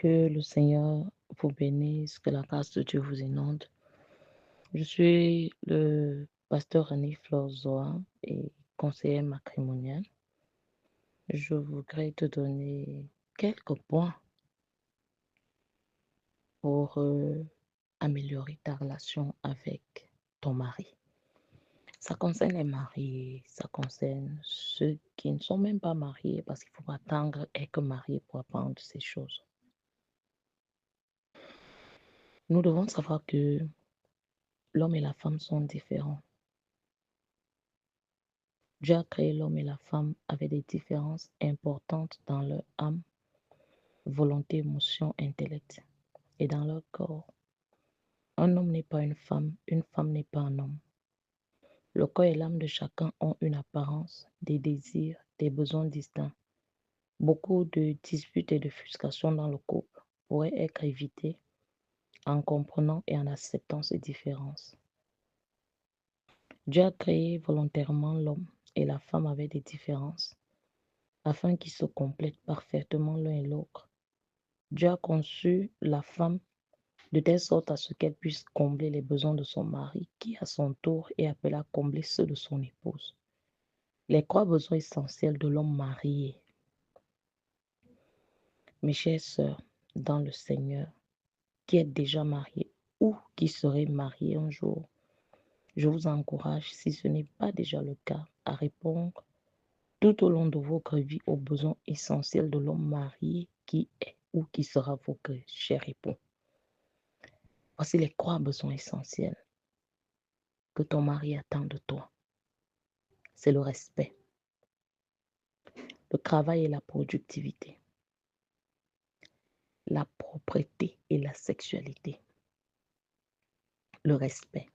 Que le Seigneur vous bénisse, que la grâce de Dieu vous inonde. Je suis le pasteur René Florzoa et conseiller matrimonial. Je voudrais te donner quelques points pour améliorer ta relation avec ton mari. Ça concerne les mariés, ça concerne ceux qui ne sont même pas mariés parce qu'il faut attendre être marié pour apprendre ces choses. Nous devons savoir que l'homme et la femme sont différents. Dieu a créé l'homme et la femme avec des différences importantes dans leur âme, volonté, émotion, intellect et dans leur corps. Un homme n'est pas une femme n'est pas un homme. Le corps et l'âme de chacun ont une apparence, des désirs, des besoins distincts. Beaucoup de disputes et de frustrations dans le couple pourraient être évitées en comprenant et en acceptant ces différences. Dieu a créé volontairement l'homme et la femme avec des différences afin qu'ils se complètent parfaitement l'un et l'autre. Dieu a conçu la femme de telle sorte à ce qu'elle puisse combler les besoins de son mari, qui à son tour est appelé à combler ceux de son épouse. Les trois besoins essentiels de l'homme marié. Mes chères sœurs, dans le Seigneur, qui êtes déjà mariées ou qui serez mariées un jour, je vous encourage, si ce n'est pas déjà le cas, à répondre tout au long de votre vie aux besoins essentiels de l'homme marié qui est ou qui sera votre cher époux. Voici les trois besoins essentiels que ton mari attend de toi. C'est le respect, le travail et la productivité, la propreté et la sexualité. Le respect,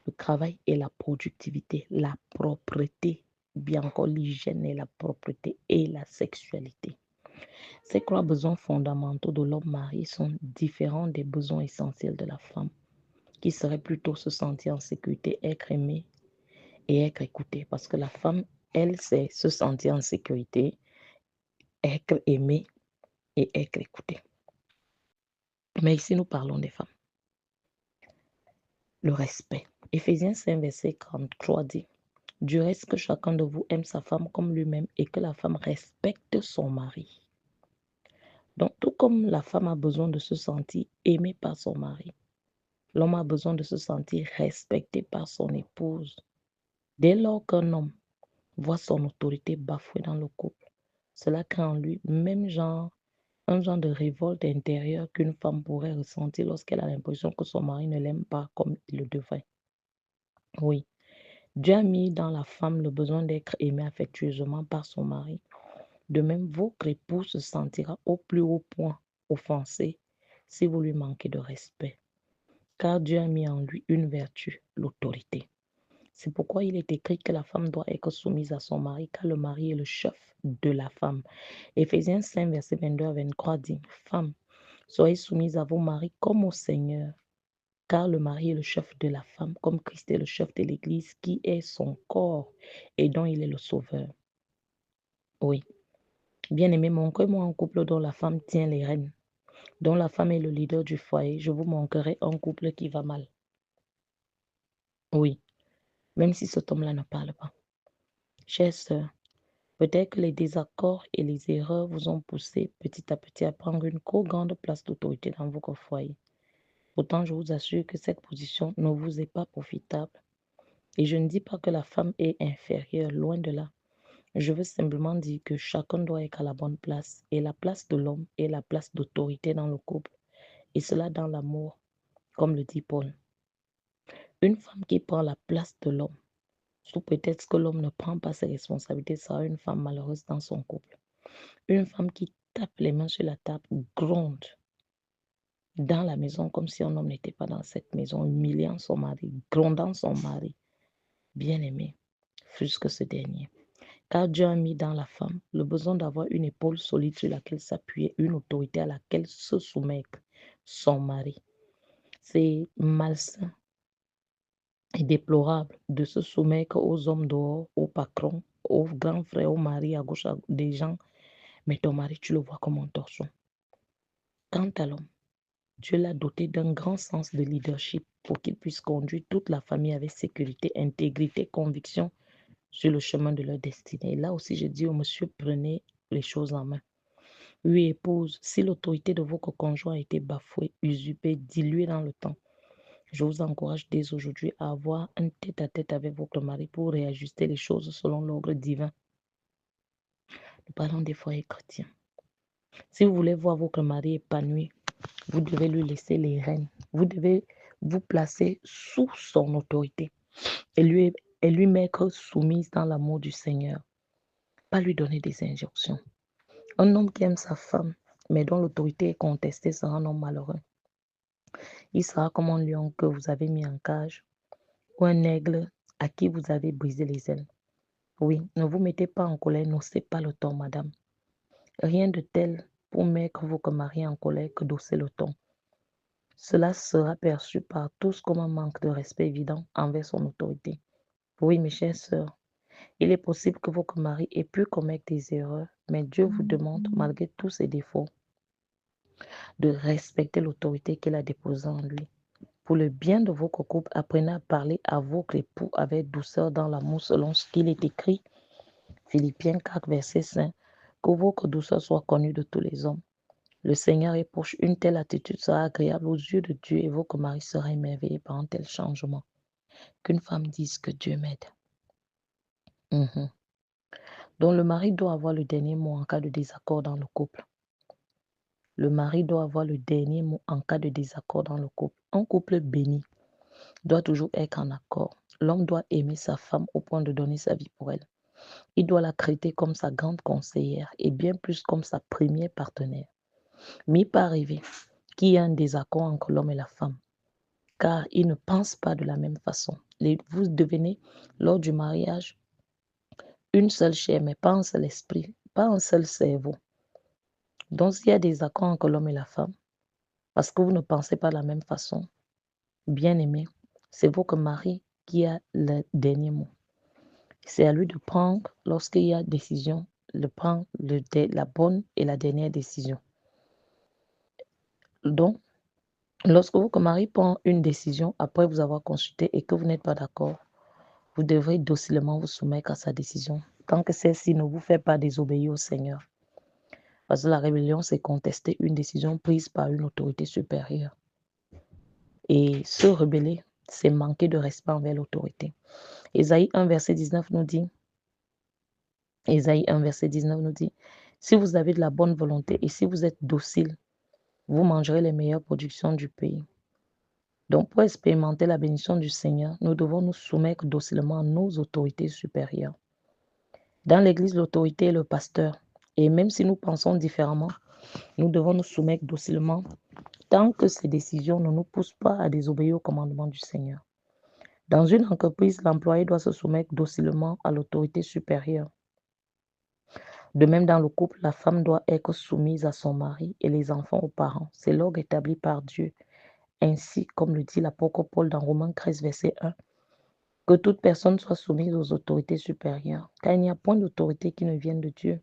le travail et la productivité, la propreté, bien encore l'hygiène et la propreté et la sexualité. Ces trois besoins fondamentaux de l'homme marié sont différents des besoins essentiels de la femme, qui serait plutôt se sentir en sécurité, être aimée et être écoutée. Parce que la femme, elle, c'est se sentir en sécurité, être aimée et être écoutée. Mais ici, nous parlons des femmes. Le respect. Éphésiens 5, verset 43 dit, « Du reste que chacun de vous aime sa femme comme lui-même et que la femme respecte son mari. » Donc, tout comme la femme a besoin de se sentir aimée par son mari, l'homme a besoin de se sentir respecté par son épouse. Dès lors qu'un homme voit son autorité bafouée dans le couple, cela crée en lui un genre de révolte intérieure qu'une femme pourrait ressentir lorsqu'elle a l'impression que son mari ne l'aime pas comme il le devrait. Oui, Dieu a mis dans la femme le besoin d'être aimée affectueusement par son mari. De même, votre époux se sentira au plus haut point offensé si vous lui manquez de respect. Car Dieu a mis en lui une vertu, l'autorité. C'est pourquoi il est écrit que la femme doit être soumise à son mari, car le mari est le chef de la femme. Éphésiens 5, verset 22 à 23 dit, « Femmes, soyez soumises à vos maris comme au Seigneur, car le mari est le chef de la femme, comme Christ est le chef de l'Église, qui est son corps et dont il est le sauveur. » Oui. Bien-aimés, montrez-moi un couple dont la femme tient les rênes, dont la femme est le leader du foyer. Je vous montrerai un couple qui va mal. Oui, même si cet homme-là ne parle pas. Chères sœurs, peut-être que les désaccords et les erreurs vous ont poussé petit à petit à prendre une trop grande place d'autorité dans votre foyer. Pourtant, je vous assure que cette position ne vous est pas profitable. Et je ne dis pas que la femme est inférieure, loin de là. Je veux simplement dire que chacun doit être à la bonne place. Et la place de l'homme est la place d'autorité dans le couple. Et cela dans l'amour, comme le dit Paul. Une femme qui prend la place de l'homme, sous prétexte que l'homme ne prend pas ses responsabilités, sera une femme malheureuse dans son couple. Une femme qui tape les mains sur la table, gronde dans la maison comme si un homme n'était pas dans cette maison, humiliant son mari, grondant son mari, bien-aimé, fût-ce ce dernier. Car Dieu a mis dans la femme le besoin d'avoir une épaule solide sur laquelle s'appuyer, une autorité à laquelle se soumettre son mari. C'est malsain et déplorable de se soumettre aux hommes dehors, aux patrons, aux grands frères, aux maris à gauche des gens, mais ton mari, tu le vois comme un torchon. Quant à l'homme, Dieu l'a doté d'un grand sens de leadership pour qu'il puisse conduire toute la famille avec sécurité, intégrité, conviction sur le chemin de leur destinée. Et là aussi, je dis au monsieur, prenez les choses en main. Oui, épouse, si l'autorité de votre conjoint a été bafouée, usurpée, diluée dans le temps, je vous encourage dès aujourd'hui à avoir un tête-à-tête avec votre mari pour réajuster les choses selon l'ordre divin. Nous parlons des foyers chrétiens. Si vous voulez voir votre mari épanoui, vous devez lui laisser les rênes. Vous devez vous placer sous son autorité et lui mettre soumise dans l'amour du Seigneur. Pas lui donner des injonctions. Un homme qui aime sa femme, mais dont l'autorité est contestée, sera un homme malheureux. Il sera comme un lion que vous avez mis en cage ou un aigle à qui vous avez brisé les ailes. Oui, ne vous mettez pas en colère, n'ossez pas le ton, madame. Rien de tel pour mettre votre mari en colère que d'osser le ton. Cela sera perçu par tous comme un manque de respect évident envers son autorité. Oui, mes chères sœurs, il est possible que votre mari ait pu commettre des erreurs, mais Dieu vous demande, malgré tous ses défauts, de respecter l'autorité qu'il a déposée en lui. Pour le bien de votre couple, apprenez à parler à votre époux avec douceur dans l'amour selon ce qu'il est écrit. Philippiens 4, verset 5. Que votre douceur soit connue de tous les hommes. Le Seigneur est proche. Une telle attitude sera agréable aux yeux de Dieu et votre mari sera émerveillé par un tel changement. Qu'une femme dise que Dieu m'aide. Donc le mari doit avoir le dernier mot en cas de désaccord dans le couple. Le mari doit avoir le dernier mot en cas de désaccord dans le couple. Un couple béni doit toujours être en accord. L'homme doit aimer sa femme au point de donner sa vie pour elle. Il doit la traiter comme sa grande conseillère et bien plus comme sa première partenaire. Mais il peut arriver qu'il y ait un désaccord entre l'homme et la femme, car ils ne pensent pas de la même façon. Vous devenez, lors du mariage, une seule chair, mais pas un seul esprit, pas un seul cerveau. Donc, s'il y a des accords entre l'homme et la femme, parce que vous ne pensez pas de la même façon, bien aimé, c'est votre mari qui a le dernier mot. C'est à lui de prendre, lorsqu'il y a décision, de prendre la bonne et la dernière décision. Donc, lorsque votre mari prend une décision après vous avoir consulté et que vous n'êtes pas d'accord, vous devrez docilement vous soumettre à sa décision, tant que celle-ci ne vous fait pas désobéir au Seigneur. Parce que la rébellion, c'est contester une décision prise par une autorité supérieure. Et se rebeller, c'est manquer de respect envers l'autorité. Ésaïe 1, verset 19 nous dit, si vous avez de la bonne volonté et si vous êtes docile, vous mangerez les meilleures productions du pays. Donc, pour expérimenter la bénédiction du Seigneur, nous devons nous soumettre docilement à nos autorités supérieures. Dans l'Église, l'autorité est le pasteur. Et même si nous pensons différemment, nous devons nous soumettre docilement tant que ces décisions ne nous poussent pas à désobéir au commandement du Seigneur. Dans une entreprise, l'employé doit se soumettre docilement à l'autorité supérieure. De même, dans le couple, la femme doit être soumise à son mari et les enfants aux parents. C'est l'ordre établi par Dieu. Ainsi, comme le dit l'apôtre Paul dans Romains 13, verset 1, que toute personne soit soumise aux autorités supérieures, car il n'y a point d'autorité qui ne vienne de Dieu.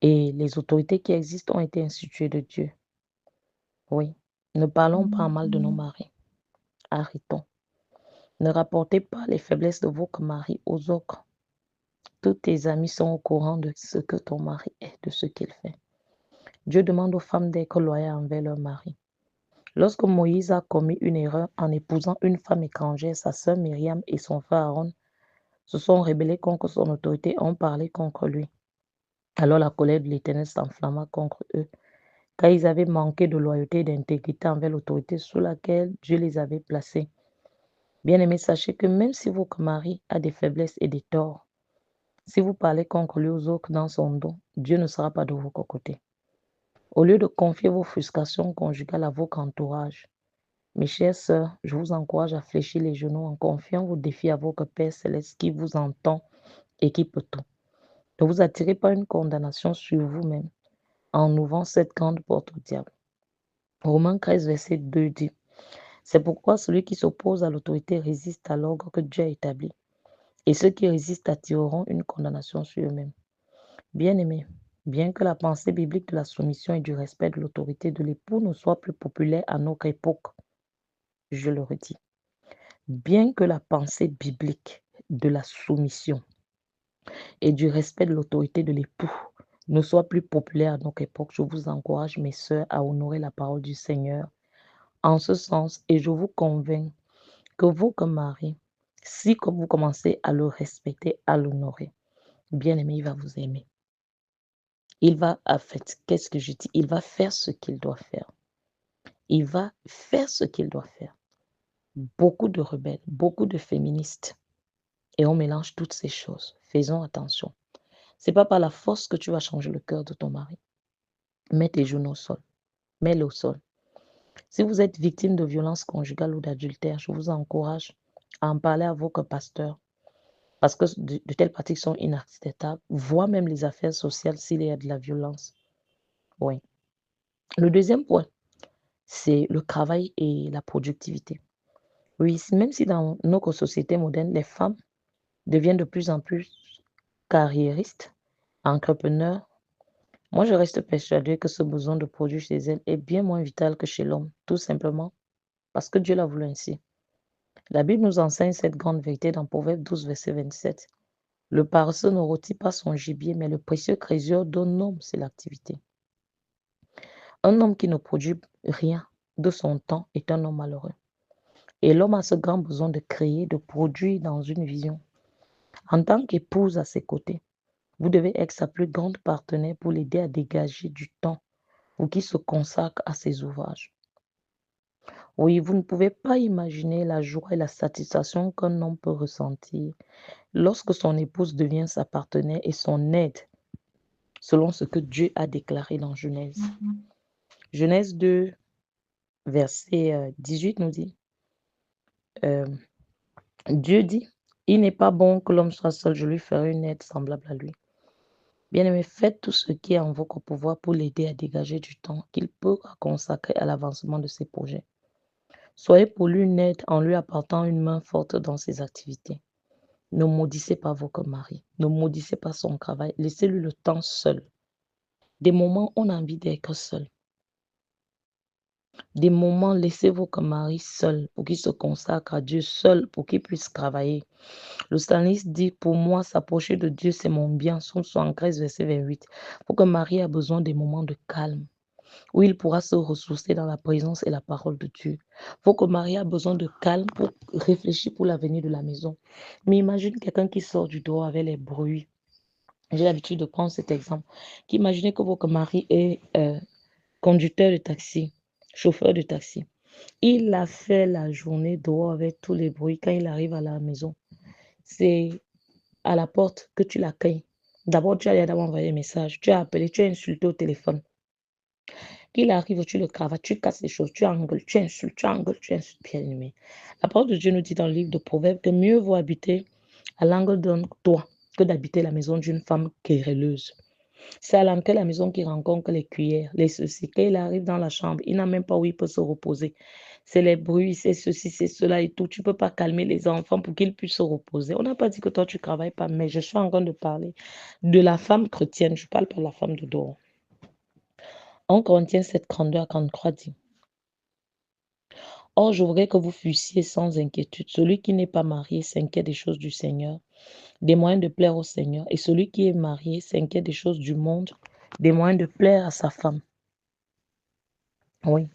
Et les autorités qui existent ont été instituées de Dieu. Oui, ne parlons pas en mal de nos maris. Arrêtons. Ne rapportez pas les faiblesses de votre mari aux autres. Tous tes amis sont au courant de ce que ton mari est, de ce qu'il fait. Dieu demande aux femmes d'être loyales envers leur mari. Lorsque Moïse a commis une erreur en épousant une femme étrangère, sa sœur Myriam et son frère Aaron se sont rebellés contre son autorité et ont parlé contre lui. Alors la colère de l'Éternel s'enflamma contre eux, car ils avaient manqué de loyauté et d'intégrité envers l'autorité sous laquelle Dieu les avait placés. Bien-aimés, sachez que même si votre mari a des faiblesses et des torts, si vous parlez contre lui aux autres dans son dos, Dieu ne sera pas de votre côté. Au lieu de confier vos frustrations conjugales à votre entourage, mes chères sœurs, je vous encourage à fléchir les genoux en confiant vos défis à votre Père céleste qui vous entend et qui peut tout. Ne vous attirez pas une condamnation sur vous-même en ouvrant cette grande porte au diable. Romains 13, verset 2 dit, c'est pourquoi celui qui s'oppose à l'autorité résiste à l'ordre que Dieu a établi. Et ceux qui résistent attireront une condamnation sur eux-mêmes. Bien-aimés, Bien que la pensée biblique de la soumission et du respect de l'autorité de l'époux ne soit plus populaire à notre époque, je le redis, bien que la pensée biblique de la soumission et du respect de l'autorité de l'époux ne soit plus populaire à notre époque, je vous encourage, mes sœurs, à honorer la parole du Seigneur en ce sens et je vous convainc que vous, comme mari, si comme vous commencez à le respecter, à l'honorer, bien aimé, il va vous aimer. Il va, en fait, qu'est-ce que je dis? Il va faire ce qu'il doit faire. Il va faire ce qu'il doit faire. Beaucoup de rebelles, beaucoup de féministes, et on mélange toutes ces choses. Faisons attention. C'est pas par la force que tu vas changer le cœur de ton mari. Mets tes genoux au sol. Mets-le au sol. Si vous êtes victime de violence conjugale ou d'adultère, je vous encourage à en parler à votre pasteur parce que de telles pratiques sont inacceptables, voire même les affaires sociales s'il y a de la violence. Oui. Le deuxième point, c'est le travail et la productivité. Oui, même si dans notre société moderne, les femmes deviennent de plus en plus carriéristes, entrepreneurs, moi je reste persuadée que ce besoin de produire chez elles est bien moins vital que chez l'homme, tout simplement parce que Dieu l'a voulu ainsi. La Bible nous enseigne cette grande vérité dans Proverbe 12, verset 27. Le paresseux ne rôtit pas son gibier, mais le précieux trésor d'un homme, c'est l'activité. Un homme qui ne produit rien de son temps est un homme malheureux. Et l'homme a ce grand besoin de créer, de produire dans une vision. En tant qu'épouse à ses côtés, vous devez être sa plus grande partenaire pour l'aider à dégager du temps pour qu'il se consacre à ses ouvrages. Oui, vous ne pouvez pas imaginer la joie et la satisfaction qu'un homme peut ressentir lorsque son épouse devient sa partenaire et son aide, selon ce que Dieu a déclaré dans Genèse. Genèse 2, verset 18 nous dit, euh, Dieu dit, il n'est pas bon que l'homme soit seul, je lui ferai une aide semblable à lui. Bien-aimés, faites tout ce qui est en votre pouvoir pour l'aider à dégager du temps qu'il peut consacrer à l'avancement de ses projets. Soyez pour lui une aide en lui apportant une main forte dans ses activités. Ne maudissez pas votre mari, ne maudissez pas son travail, laissez-lui le temps seul. Des moments, on a envie d'être seul. Des moments, laissez votre mari seul pour qu'il se consacre à Dieu, seul pour qu'il puisse travailler. Le psalmiste dit, pour moi, s'approcher de Dieu, c'est mon bien. Psaume 73, verset 28. Pour que Marie a besoin des moments de calme, où il pourra se ressourcer dans la présence et la parole de Dieu. Faut que Marie a besoin de calme pour réfléchir pour l'avenir de la maison. Mais imagine quelqu'un qui sort du dehors avec les bruits. J'ai l'habitude de prendre cet exemple. Imaginez que votre mari est conducteur de taxi, chauffeur de taxi. Il a fait la journée dehors avec tous les bruits. Quand il arrive à la maison, c'est à la porte que tu l'accueilles. D'abord, tu as d'abord envoyé un message, tu as appelé, tu as insulté au téléphone. Qu'il arrive, tu le cravaches, tu casses les choses, tu engueules, tu insultes, tu engueules, tu insultes, bien aimé. La parole de Dieu nous dit dans le livre de Proverbes que mieux vaut habiter à l'angle d'un toit que d'habiter la maison d'une femme querelleuse. C'est à l'entrée de la maison qu'il rencontre les cuillères, les ceci. Quand il arrive dans la chambre, il n'a même pas où il peut se reposer. C'est les bruits, c'est ceci, c'est cela et tout. Tu ne peux pas calmer les enfants pour qu'ils puissent se reposer. On n'a pas dit que toi, tu ne travailles pas, mais je suis en train de parler de la femme chrétienne. Je ne parle pas de la femme de dehors. En Corinthiens 7, 32 à 43 dit, or, je voudrais que vous fussiez sans inquiétude. Celui qui n'est pas marié s'inquiète des choses du Seigneur, des moyens de plaire au Seigneur. Et celui qui est marié s'inquiète des choses du monde, des moyens de plaire à sa femme. Oui,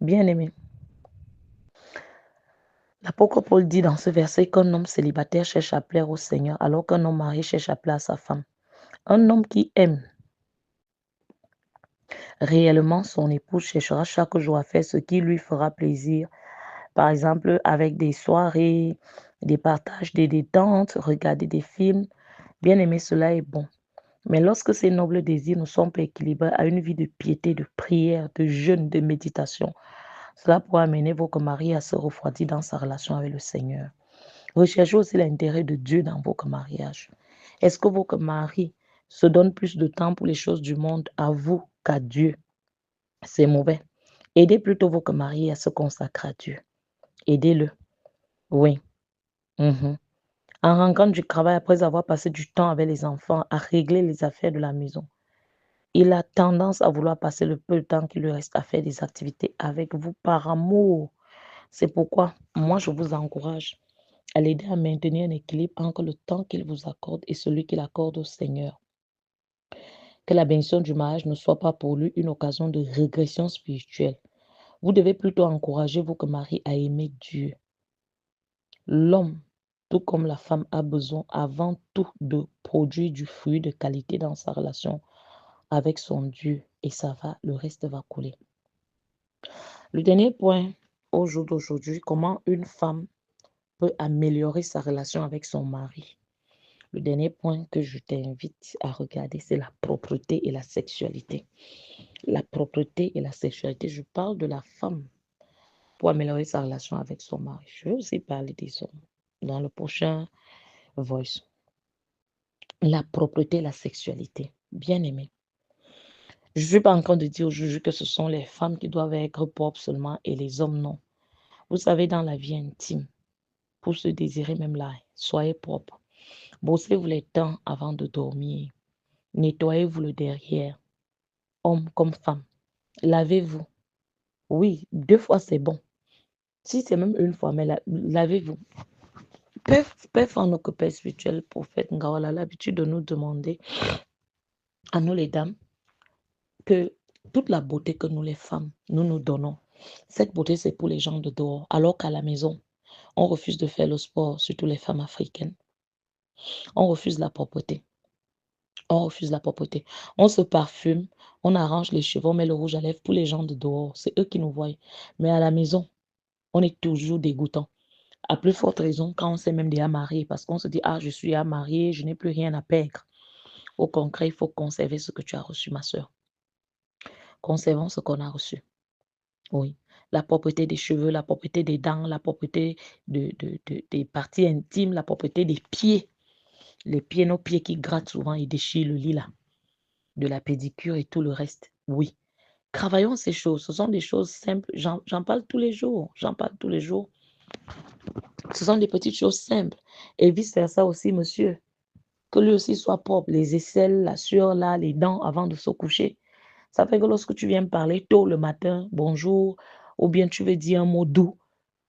bien aimé. L'apôtre Paul dit dans ce verset qu'un homme célibataire cherche à plaire au Seigneur, alors qu'un homme marié cherche à plaire à sa femme. Un homme qui aime réellement son épouse cherchera chaque jour à faire ce qui lui fera plaisir. Par exemple, avec des soirées, des partages, des détentes, regarder des films. Bien aimer, cela est bon. Mais lorsque ces nobles désirs ne sont pas équilibrés à une vie de piété, de prière, de jeûne, de méditation, cela pourra amener votre mari à se refroidir dans sa relation avec le Seigneur. Recherchez aussi l'intérêt de Dieu dans votre mariage. Est-ce que votre mari se donne plus de temps pour les choses du monde à vous qu'à Dieu? C'est mauvais. Aidez plutôt votre mari à se consacrer à Dieu. Aidez-le. Oui. Mhm. En rentrant du travail après avoir passé du temps avec les enfants à régler les affaires de la maison, Il a tendance à vouloir passer le peu de temps qu'il lui reste à faire des activités avec vous par amour. C'est pourquoi moi, je vous encourage à l'aider à maintenir un équilibre entre le temps qu'il vous accorde et celui qu'il accorde au Seigneur. Que la bénédiction du mariage ne soit pas pour lui une occasion de régression spirituelle. Vous devez plutôt encourager votre mari à aimer Dieu. L'homme, tout comme la femme, a besoin avant tout de produire du fruit de qualité dans sa relation avec son Dieu et ça va, le reste va couler. Le dernier point au jour d'aujourd'hui, comment une femme peut améliorer sa relation avec son mari. Le dernier point que je t'invite à regarder, c'est la propreté et la sexualité. La propreté et la sexualité, je parle de la femme pour améliorer sa relation avec son mari. Je vais aussi parler des hommes dans le prochain voice. La propreté et la sexualité. Bien aimé. Je ne suis pas en train de dire aujourd'hui que ce sont les femmes qui doivent être propres seulement et les hommes non. Vous savez, dans la vie intime, pour se désirer même là, soyez propre. Brossez-vous les dents avant de dormir. Nettoyez-vous le derrière, homme comme femme. Lavez-vous. Oui, 2 fois c'est bon. Si c'est même 1 fois, mais lavez-vous. Père en occupé spirituel, prophète Ngawala a l'habitude de nous demander, à nous les dames, que toute la beauté que nous les femmes, nous donnons, cette beauté c'est pour les gens de dehors, alors qu'à la maison, on refuse de faire le sport, surtout les femmes africaines. On refuse la propreté. On refuse la propreté. On se parfume, on arrange les cheveux, on met le rouge à lèvres pour les gens de dehors. C'est eux qui nous voient. Mais à la maison, on est toujours dégoûtant. À plus forte raison, quand on s'est même déjà marié, parce qu'on se dit, ah, je suis déjà marié, je n'ai plus rien à perdre. Au concret, il faut conserver ce que tu as reçu, ma soeur. Conservons ce qu'on a reçu. Oui. La propreté des cheveux, la propreté des dents, la propreté des parties intimes, la propreté des pieds. Les pieds, nos pieds qui grattent souvent et déchirent le lit là. De la pédicure et tout le reste. Oui. Travaillons ces choses. Ce sont des choses simples. J'en parle tous les jours. J'en parle tous les jours. Ce sont des petites choses simples. Et vice-versa aussi, monsieur. Que lui aussi soit propre. Les aisselles, la sueur là, les dents avant de se coucher. Ça fait que lorsque tu viens me parler tôt le matin, bonjour, ou bien tu veux dire un mot doux,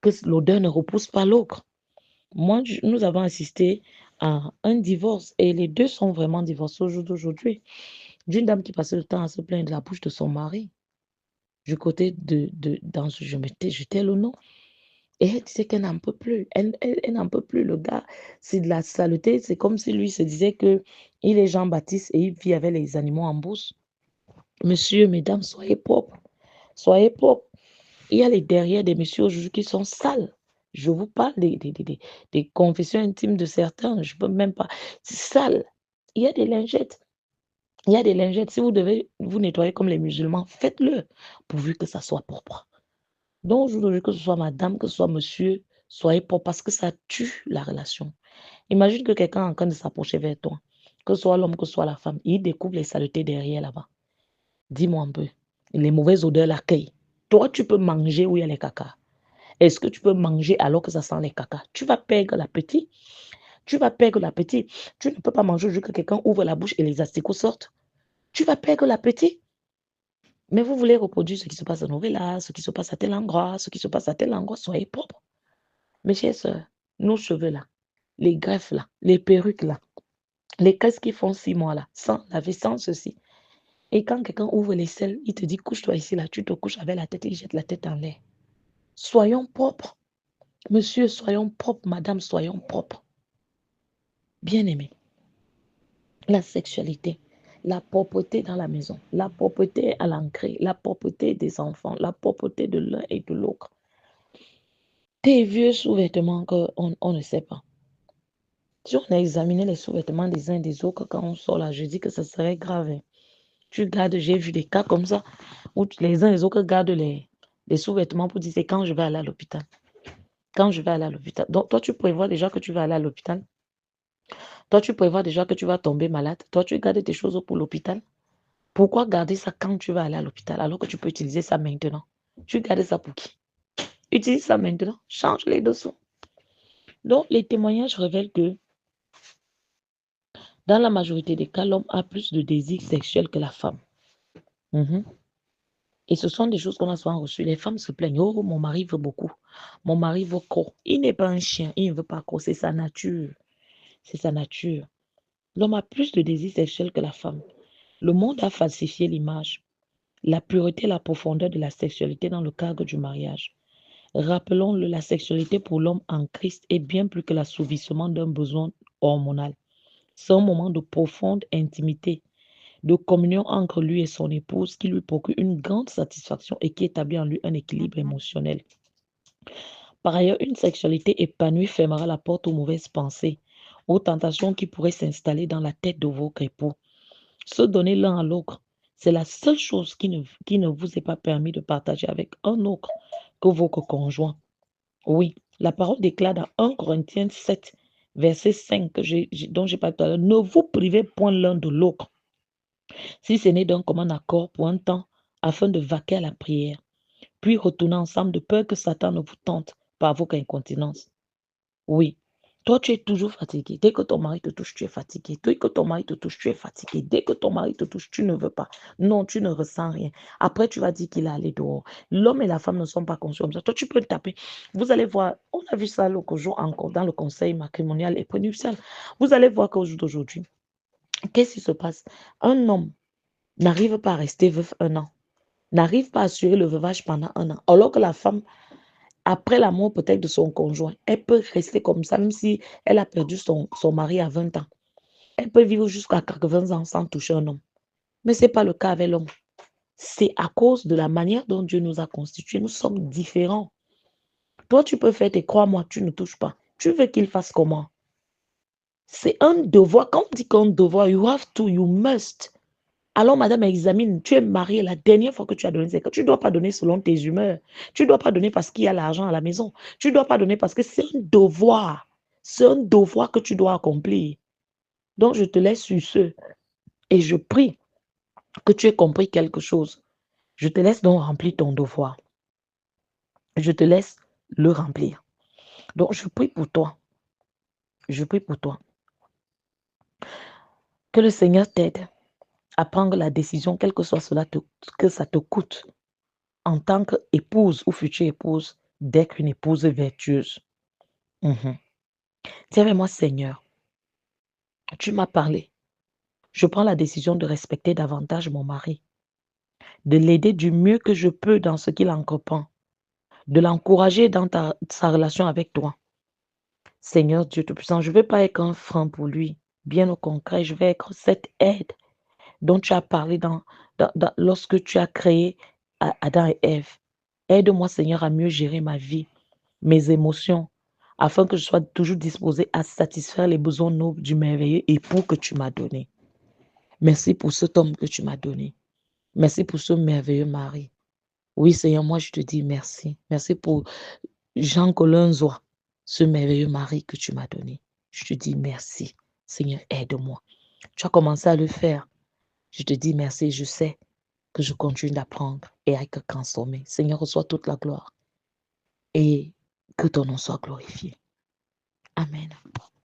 que l'odeur ne repousse pas l'autre. Moi, nous avons assisté à un divorce et les deux sont vraiment divorcés au jour d'aujourd'hui. D'une dame qui passait le temps à se plaindre de la bouche de son mari. Du côté dans je jetais le nom. Et elle disait qu'elle n'en peut plus. Elle n'en peut plus. Le gars, c'est de la saleté. C'est comme si lui se disait que il est Jean-Baptiste et il vit avec les animaux en bourse. Monsieur, mesdames, soyez propres. Soyez propres. Il y a les derrière des messieurs aujourd'hui qui sont sales. Je vous parle des confessions intimes de certains. Je ne peux même pas. C'est sale. Il y a des lingettes. Il y a des lingettes. Si vous devez vous nettoyer comme les musulmans, faites-le, pourvu que ça soit propre. Donc, aujourd'hui, que ce soit madame, que ce soit monsieur, soyez propre parce que ça tue la relation. Imagine que quelqu'un est en train de s'approcher vers toi, que ce soit l'homme, que ce soit la femme, il découvre les saletés derrière là-bas. Dis-moi un peu, les mauvaises odeurs l'accueillent. Toi, tu peux manger où il y a les caca. Est-ce que tu peux manger alors que ça sent les caca? Tu vas perdre l'appétit. Tu vas perdre l'appétit. Tu ne peux pas manger jusqu'à que quelqu'un ouvre la bouche et les asticots sortent. Tu vas perdre l'appétit. Mais vous voulez reproduire ce qui se passe à Novella, ce qui se passe à tel endroit, ce qui se passe à tel endroit, soyez propres. Mes chers sœurs, nos cheveux là, les greffes là, les perruques là, les casques qui font 6 mois là, sans laver, sans ceci. Et quand quelqu'un ouvre les selles, il te dit couche-toi ici là, tu te couches avec la tête et il jette la tête en l'air. Soyons propres. Monsieur, soyons propres. Madame, soyons propres. Bien-aimés, la sexualité, la propreté dans la maison, la propreté à l'entrée, la propreté des enfants, la propreté de l'un et de l'autre. Tes vieux sous-vêtements qu'on ne sait pas. Si on a examiné les sous-vêtements des uns et des autres quand on sort là, je dis que ce serait grave. Hein. Tu gardes, j'ai vu des cas comme ça, où les uns et les autres gardent les sous-vêtements pour dire c'est quand je vais aller à l'hôpital. Quand je vais aller à l'hôpital. Donc toi, tu prévois déjà que tu vas aller à l'hôpital. Toi, tu prévois déjà que tu vas tomber malade. Toi, tu gardes tes choses pour l'hôpital. Pourquoi garder ça quand tu vas aller à l'hôpital alors que tu peux utiliser ça maintenant? Tu gardes ça pour qui? Utilise ça maintenant. Change les dessous. Donc, les témoignages révèlent que dans la majorité des cas, l'homme a plus de désir sexuel que la femme. Mhm. Et ce sont des choses qu'on a souvent reçues. Les femmes se plaignent. Oh, mon mari veut beaucoup. Mon mari veut trop. Il n'est pas un chien. Il ne veut pas trop. C'est sa nature. C'est sa nature. L'homme a plus de désirs sexuels que la femme. Le monde a falsifié l'image, la pureté et la profondeur de la sexualité dans le cadre du mariage. Rappelons-le, la sexualité pour l'homme en Christ est bien plus que l'assouvissement d'un besoin hormonal. C'est un moment de profonde intimité, de communion entre lui et son épouse qui lui procure une grande satisfaction et qui établit en lui un équilibre émotionnel. Par ailleurs, une sexualité épanouie fermera la porte aux mauvaises pensées, aux tentations qui pourraient s'installer dans la tête de vos époux. Se donner l'un à l'autre, c'est la seule chose qui ne vous est pas permis de partager avec un autre que votre conjoint. Oui, la parole déclare dans 1 Corinthiens 7, verset 5, dont j'ai parlé tout à l'heure, ne vous privez point l'un de l'autre, si ce n'est d'un commun accord pour un temps, afin de vaquer à la prière, puis retourner ensemble de peur que Satan ne vous tente par votre incontinence. Oui. Toi, tu es toujours fatigué. Dès que ton mari te touche, tu es fatigué. Dès que ton mari te touche, tu es fatigué. Dès que ton mari te touche, tu ne veux pas. Non, tu ne ressens rien. Après, tu vas dire qu'il est allé dehors. L'homme et la femme ne sont pas conscients comme ça. Toi, tu peux le taper. Vous allez voir, on a vu ça l'autre jour encore dans le conseil matrimonial et prénuptial. Vous allez voir qu'au jour d'aujourd'hui, qu'est-ce qui se passe? Un homme n'arrive pas à rester veuf 1 an, n'arrive pas à assurer le veuvage pendant 1 an, alors que la femme, après la mort peut-être de son conjoint, elle peut rester comme ça, même si elle a perdu son mari à 20 ans. Elle peut vivre jusqu'à 80 ans sans toucher un homme. Mais ce n'est pas le cas avec l'homme. C'est à cause de la manière dont Dieu nous a constitués. Nous sommes différents. Toi, tu peux faire tes crois-moi, tu ne touches pas. Tu veux qu'il fasse comment? C'est un devoir. Quand on dit qu'un devoir, you have to, you must. Alors, madame, examine, tu es mariée, la dernière fois que tu as donné, c'est que tu ne dois pas donner selon tes humeurs. Tu ne dois pas donner parce qu'il y a l'argent à la maison. Tu ne dois pas donner parce que c'est un devoir. C'est un devoir que tu dois accomplir. Donc, je te laisse sur ce. Et je prie que tu aies compris quelque chose. Je te laisse donc remplir ton devoir. Je te laisse le remplir. Donc, je prie pour toi. Je prie pour toi. Que le Seigneur t'aide à prendre la décision, quel que soit cela que ça te coûte, en tant qu'épouse ou future épouse, d'être une épouse vertueuse. Dis avec moi, Seigneur, tu m'as parlé. Je prends la décision de respecter davantage mon mari, de l'aider du mieux que je peux dans ce qu'il entreprend, de l'encourager dans sa relation avec toi. Seigneur Dieu Tout-Puissant, je ne veux pas être un frein pour lui. Bien au contraire, je vais être cette aide dont tu as parlé lorsque tu as créé Adam et Ève. Aide-moi, Seigneur, à mieux gérer ma vie, mes émotions, afin que je sois toujours disposée à satisfaire les besoins nobles du merveilleux époux que tu m'as donné. Merci pour cet homme que tu m'as donné. Merci pour ce merveilleux mari. Oui, Seigneur, moi je te dis merci. Merci pour Jean Colonzois, ce merveilleux mari que tu m'as donné. Je te dis merci. Seigneur, aide-moi. Tu as commencé à le faire. Je te dis merci. Je sais que je continue d'apprendre et à être transformé. Seigneur, reçois toute la gloire et que ton nom soit glorifié. Amen.